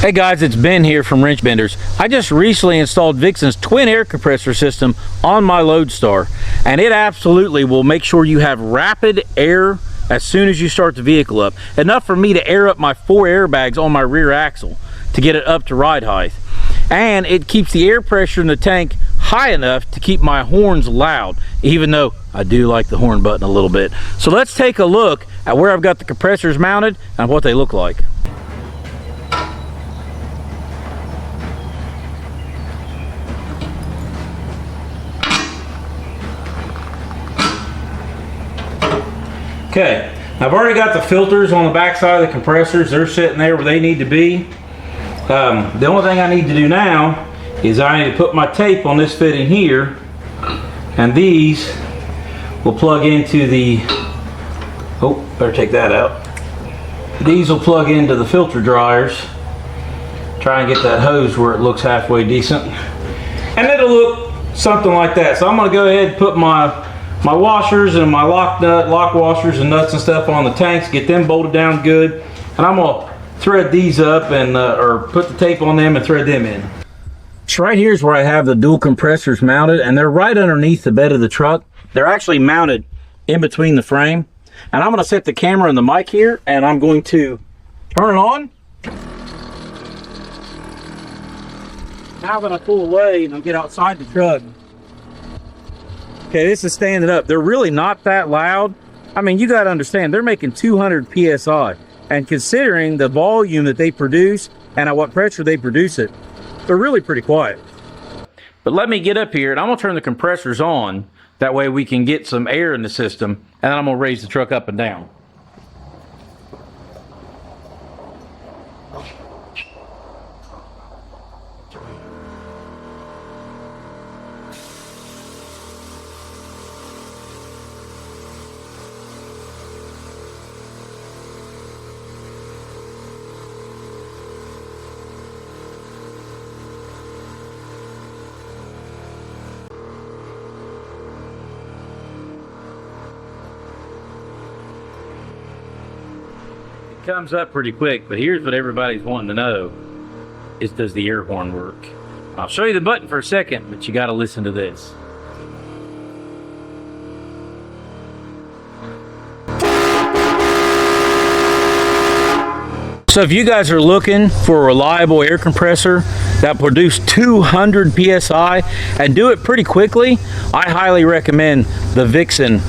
Hey guys, it's Ben here from Wrench Benders. I just recently installed Vixen's twin air compressor system on my Loadstar, and it absolutely will make sure you have rapid air as soon as you start the vehicle up. Enough for me to air up my 4 airbags on my rear axle to get it up to ride height. And it keeps the air pressure in the tank high enough to keep my horns loud, even though I do like the horn button a little bit. So let's take a look at where I've got the compressors mounted and what they look like. Okay, I've already got the filters on the back side of the compressors. They're sitting there where they need to be. The only thing I need to do now is I need to put my tape on this fitting here, and these will plug into the, oh, better take that out. These will plug into the filter dryers. Try and get that hose where it looks halfway decent. And it'll look something like that. So I'm gonna go ahead and put my washers and my lock washers and nuts and stuff on the tanks, get them bolted down good, and I'm gonna thread these up and or put the tape on them and thread them in. So right here's where I have the dual compressors mounted, and they're right underneath the bed of the truck. They're actually mounted in between the frame, and I'm gonna set the camera and the mic here, and I'm going to turn it on. Now I'm gonna pull away and I'll get outside the truck. Okay, this is standing up. They're really not that loud. I mean, you got to understand, they're making 200 PSI. And considering the volume that they produce and at what pressure they produce it, they're really pretty quiet. But let me get up here and I'm going to turn the compressors on. That way we can get some air in the system, and then I'm going to raise the truck up and down. Comes up pretty quick, but here's what everybody's wanting to know is, does the air horn work? I'll show you the button for a second, but you got to listen to this. So if you guys are looking for a reliable air compressor that produce 200 PSI and do it pretty quickly, I highly recommend the Vixen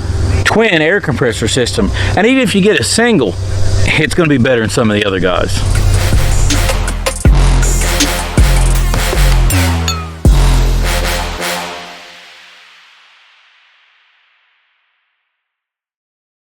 twin air compressor system. And even if you get a single, it's going to be better than some of the other guys.